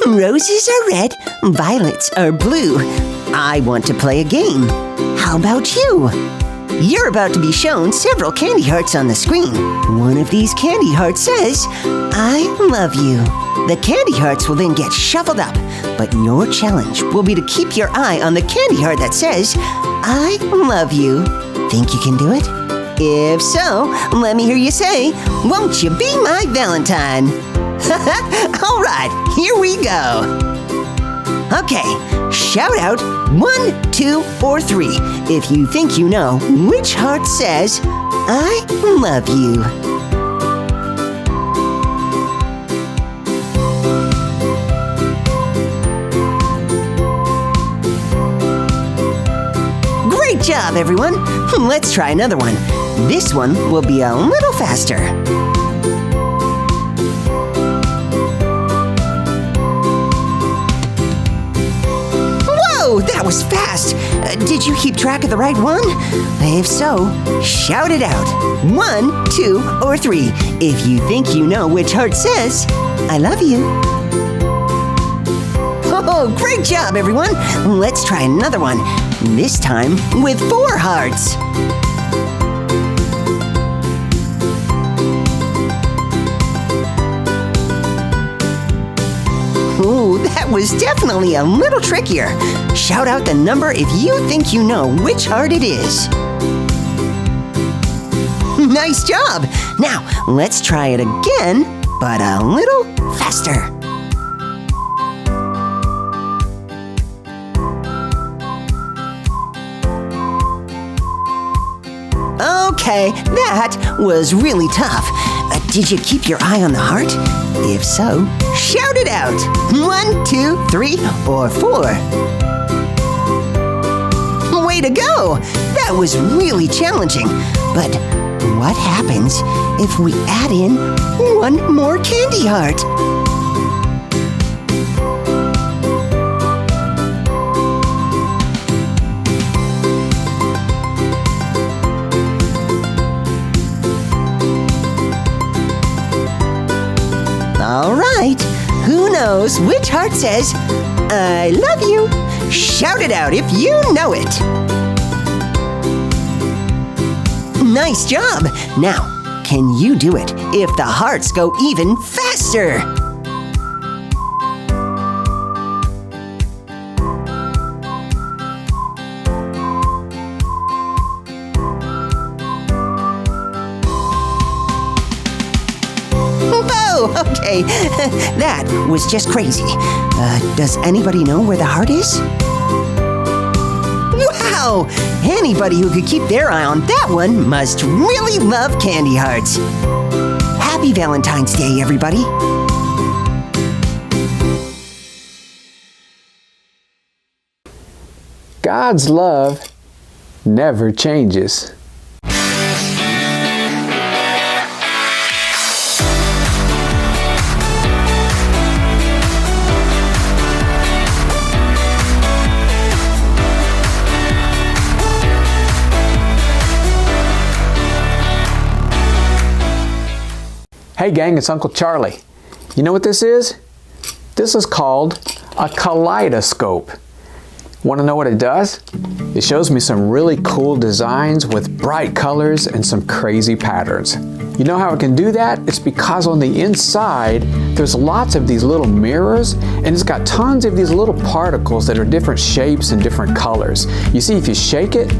Roses are red, violets are blue. I want to play a game. How about you? You're about to be shown several candy hearts on the screen. One of these candy hearts says, I love you. The candy hearts will then get shuffled up, but your challenge will be to keep your eye on the candy heart that says, I love you. Think you can do it? If so, let me hear you say, won't you be my Valentine? All right, here we go. Okay, shout out 1, 2, or 3 if you think you know which heart says, I love you. Great job, everyone. Let's try another one. This one will be a little faster. Whoa, that was fast. Did you keep track of the right one? If so, shout it out. 1, 2, or 3 if you think you know which heart says, I love you. Oh, great job, everyone. Let's try another one. This time with 4 hearts. Ooh, that was definitely a little trickier. Shout out the number if you think you know which heart it is. Nice job! Now, let's try it again, but a little faster. Okay, that was really tough. Did you keep your eye on the heart? If so, shout it out. 1, 2, 3, or 4. Way to go! That was really challenging. But what happens if we add in 1 more candy heart? All right, who knows which heart says, I love you? Shout it out if you know it. Nice job. Now, can you do it if the hearts go even faster? Okay, that was just crazy. Does anybody know where the heart is? Wow! Anybody who could keep their eye on that one must really love candy hearts. Happy Valentine's Day, everybody. God's love never changes. Hey gang, it's Uncle Charlie. You know what this is? This is called a kaleidoscope. Want to know what it does? It shows me some really cool designs with bright colors and some crazy patterns. You know how it can do that? It's because on the inside, there's lots of these little mirrors, and it's got tons of these little particles that are different shapes and different colors. You see, if you shake it,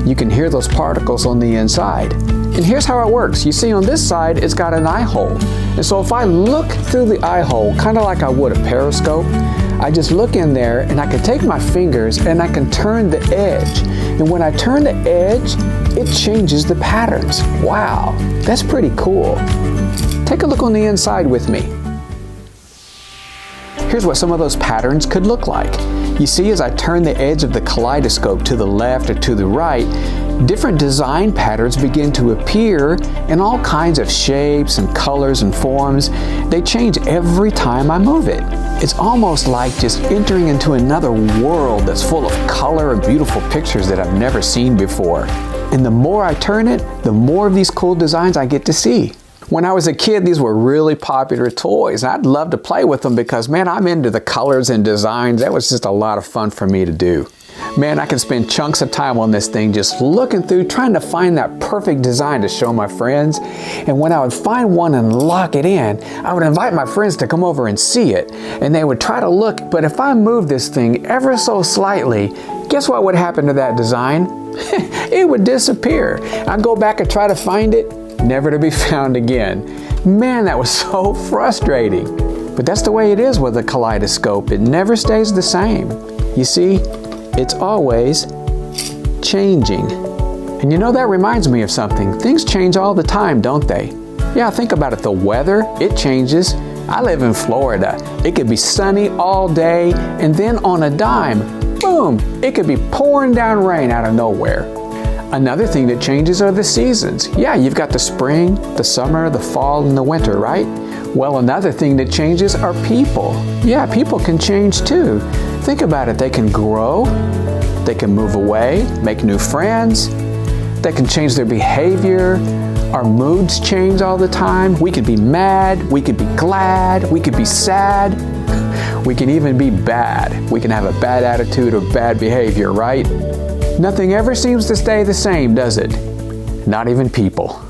you can hear those particles on the inside. And here's how it works. You see on this side, it's got an eye hole. And so if I look through the eye hole, kind of like I would a periscope, I just look in there and I can take my fingers and I can turn the edge. And when I turn the edge, it changes the patterns. Wow, that's pretty cool. Take a look on the inside with me. Here's what some of those patterns could look like. You see, as I turn the edge of the kaleidoscope to the left or to the right, different design patterns begin to appear in all kinds of shapes and colors and forms. They change every time I move it. It's almost like just entering into another world that's full of color and beautiful pictures that I've never seen before. And the more I turn it, the more of these cool designs I get to see. When I was a kid, these were really popular toys. I'd love to play with them because, man, I'm into the colors and designs. That was just a lot of fun for me to do. Man, I can spend chunks of time on this thing just looking through, trying to find that perfect design to show my friends. And when I would find one and lock it in, I would invite my friends to come over and see it. And they would try to look, but if I moved this thing ever so slightly, guess what would happen to that design? It would disappear. I'd go back and try to find it, never to be found again. Man, that was so frustrating. But that's the way it is with a kaleidoscope. It never stays the same. You see, it's always changing. And you know, that reminds me of something. Things change all the time, don't they? Yeah, think about it. The weather, it changes. I live in Florida. It could be sunny all day, and then on a dime, boom, it could be pouring down rain out of nowhere. Another thing that changes are the seasons. Yeah, you've got the spring, the summer, the fall, and the winter, right? Well, another thing that changes are people. Yeah, people can change too. Think about it. They can grow, they can move away, make new friends, they can change their behavior. Our moods change all the time. We could be mad, we could be glad, we could be sad. We can even be bad. We can have a bad attitude or bad behavior, right? Nothing ever seems to stay the same, does it? Not even people.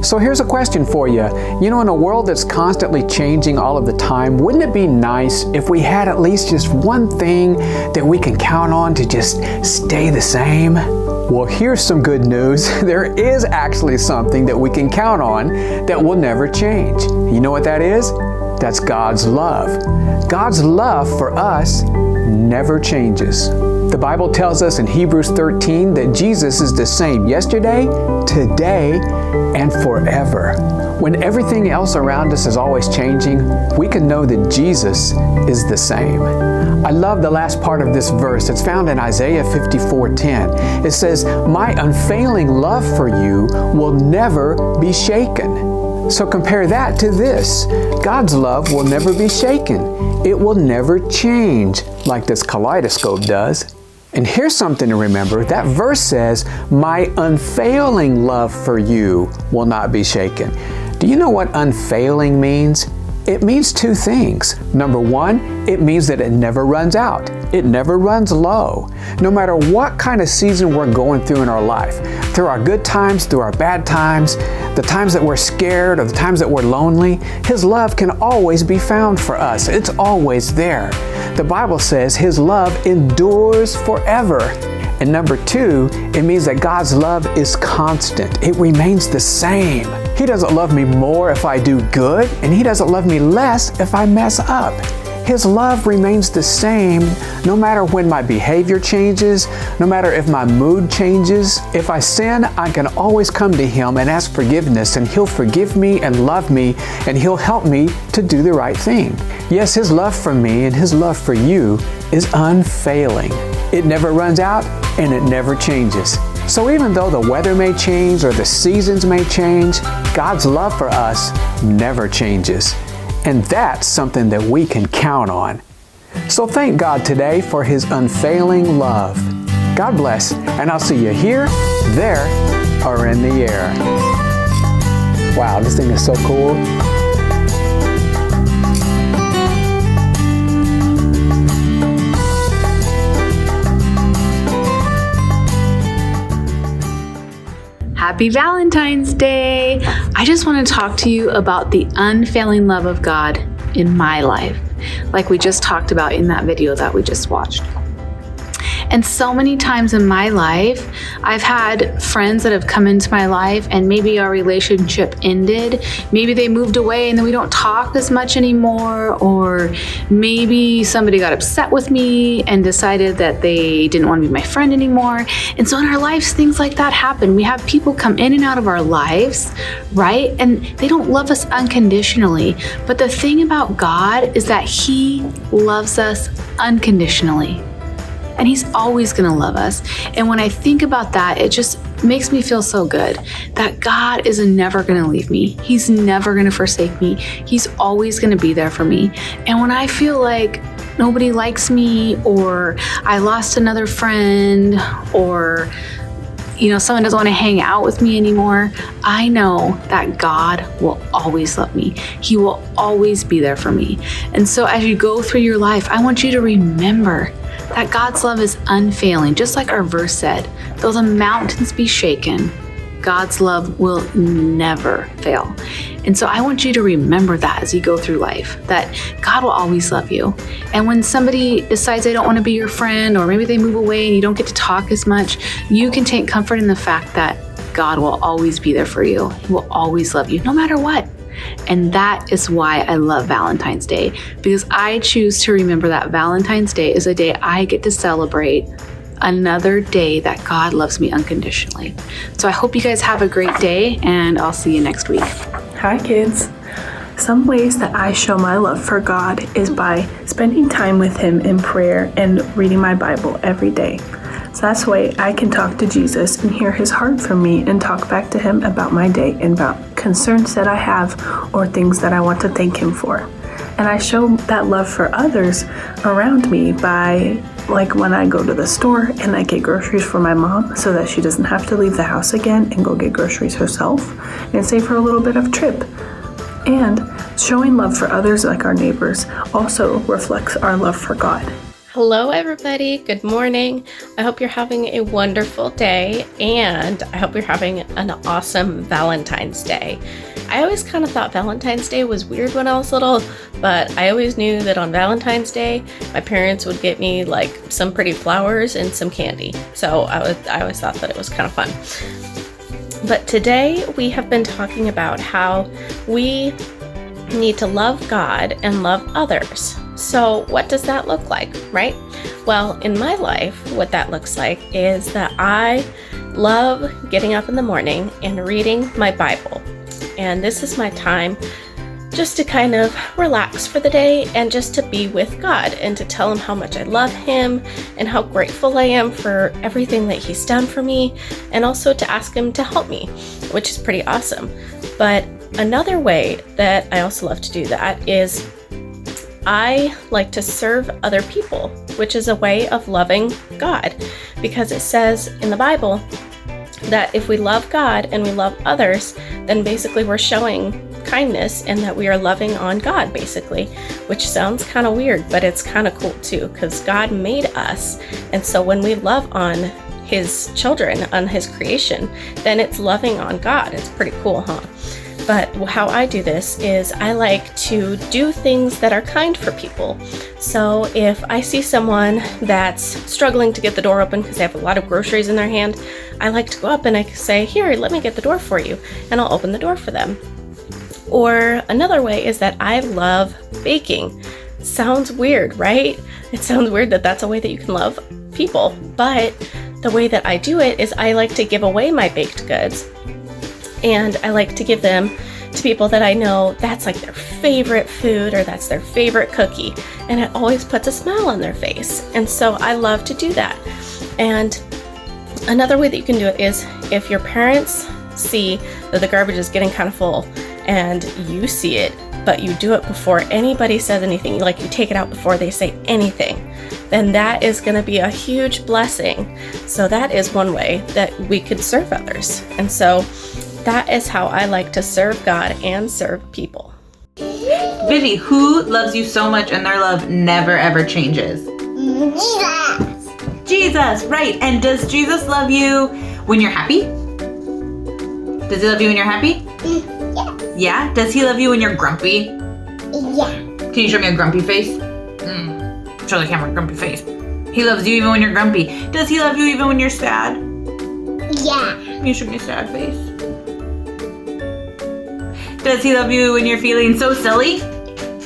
So here's a question for you. You know, in a world that's constantly changing all of the time, wouldn't it be nice if we had at least just one thing that we can count on to just stay the same? Well, here's some good news. There is actually something that we can count on that will never change. You know what that is? That's God's love. God's love for us never changes. The Bible tells us in Hebrews 13 that Jesus is the same yesterday, today, and forever. When everything else around us is always changing, we can know that Jesus is the same. I love the last part of this verse. It's found in Isaiah 54:10. It says, "My unfailing love for you will never be shaken." So compare that to this. God's love will never be shaken. It will never change like this kaleidoscope does. And here's something to remember. That verse says, "My unfailing love for you will not be shaken." Do you know what unfailing means? It means two things. Number one, it means that it never runs out. It never runs low. No matter what kind of season we're going through in our life, through our good times, through our bad times, the times that we're scared or the times that we're lonely, His love can always be found for us. It's always there. The Bible says His love endures forever. And number two, it means that God's love is constant. It remains the same. He doesn't love me more if I do good, and He doesn't love me less if I mess up. His love remains the same no matter when my behavior changes, no matter if my mood changes. If I sin, I can always come to Him and ask forgiveness, and He'll forgive me and love me, and He'll help me to do the right thing. Yes, His love for me and His love for you is unfailing. It never runs out and it never changes. So even though the weather may change or the seasons may change, God's love for us never changes. And that's something that we can count on. So thank God today for His unfailing love. God bless, and I'll see you here, there, or in the air. Wow, this thing is so cool. Happy Valentine's Day! I just want to talk to you about the unfailing love of God in my life, like we just talked about in that video that we just watched. And so many times in my life, I've had friends that have come into my life and maybe our relationship ended. Maybe they moved away and then we don't talk as much anymore, or maybe somebody got upset with me and decided that they didn't want to be my friend anymore. And so in our lives, things like that happen. We have people come in and out of our lives, right? And they don't love us unconditionally. But the thing about God is that He loves us unconditionally. And He's always going to love us. And when I think about that, it just makes me feel so good that God is never going to leave me. He's never going to forsake me. He's always going to be there for me. And when I feel like nobody likes me, or I lost another friend, or someone doesn't want to hang out with me anymore, I know that God will always love me. He will always be there for me. And so as you go through your life, I want you to remember that God's love is unfailing. Just like our verse said, though the mountains be shaken, God's love will never fail. And so I want you to remember that as you go through life, that God will always love you. And when somebody decides they don't want to be your friend, or maybe they move away and you don't get to talk as much, you can take comfort in the fact that God will always be there for you. He will always love you, no matter what. And that is why I love Valentine's Day, because I choose to remember that Valentine's Day is a day I get to celebrate another day that God loves me unconditionally. So I hope you guys have a great day, and I'll see you next week. Hi kids. Some ways that I show my love for God is by spending time with Him in prayer and reading my Bible every day. So that's the way I can talk to Jesus and hear His heart from me and talk back to Him about my day and about concerns that I have or things that I want to thank Him for. And I show that love for others around me by, like, when I go to the store and I get groceries for my mom so that she doesn't have to leave the house again and go get groceries herself and save her a little bit of trip. And showing love for others, like our neighbors, also reflects our love for God. Hello everybody, good morning. I hope you're having a wonderful day, and I hope you're having an awesome Valentine's Day. I always kind of thought Valentine's Day was weird when I was little, but I always knew that on Valentine's Day, my parents would get me like some pretty flowers and some candy. So I always thought that it was kind of fun. But today we have been talking about how we need to love God and love others. So what does that look like, right? Well, in my life, what that looks like is that I love getting up in the morning and reading my Bible. And this is my time just to kind of relax for the day and just to be with God and to tell Him how much I love Him and how grateful I am for everything that He's done for me, and also to ask Him to help me, which is pretty awesome. But another way that I also love to do that is I like to serve other people, which is a way of loving God, because it says in the Bible that if we love God and we love others, then basically we're showing kindness and that we are loving on God, basically, which sounds kind of weird, but it's kind of cool too, because God made us. And so when we love on His children, on His creation, then it's loving on God. It's pretty cool, huh? But how I do this is I like to do things that are kind for people. So if I see someone that's struggling to get the door open because they have a lot of groceries in their hand, I like to go up and I say, "Here, let me get the door for you," and I'll open the door for them. Or another way is that I love baking. Sounds weird, right? It sounds weird that that's a way that you can love people, but the way that I do it is I like to give away my baked goods. And I like to give them to people that I know that's like their favorite food or that's their favorite cookie. And it always puts a smile on their face. And so I love to do that. And another way that you can do it is if your parents see that the garbage is getting kind of full and you see it, but you do it before anybody says anything, like you take it out before they say anything, then that is going to be a huge blessing. So that is one way that we could serve others. And so that is how I like to serve God and serve people. Vivi, who loves you so much and their love never ever changes? Jesus. Jesus, right. And does Jesus love you when you're happy? Does He love you when you're happy? Yeah. Yeah? Does He love you when you're grumpy? Yeah. Can you show me a grumpy face? Show the camera a grumpy face. He loves you even when you're grumpy. Does He love you even when you're sad? Yeah. Can you show me a sad face? Does He love you when you're feeling so silly? Does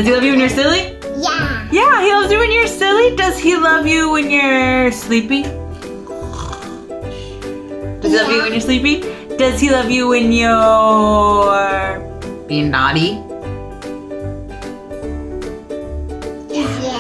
He love you when you're silly? Yeah. Yeah, He loves you when you're silly. Does He love you when you're sleepy? Does He love you when you're sleepy? Does He love you when you're being naughty?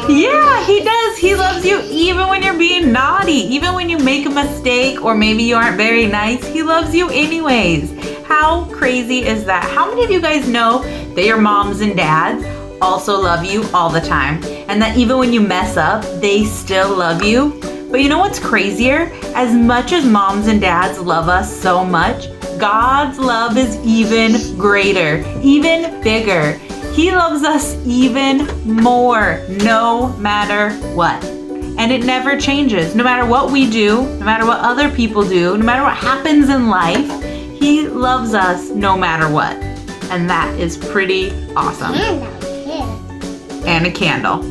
Yeah, He does. He loves you even when you're being naughty. Even when you make a mistake or maybe you aren't very nice, He loves you anyways. How crazy is that? How many of you guys know that your moms and dads also love you all the time? And that even when you mess up, they still love you? But you know what's crazier? As much as moms and dads love us so much, God's love is even greater, even bigger. He loves us even more, no matter what. And it never changes. No matter what we do, no matter what other people do, no matter what happens in life, He loves us no matter what. And that is pretty awesome. And a candle.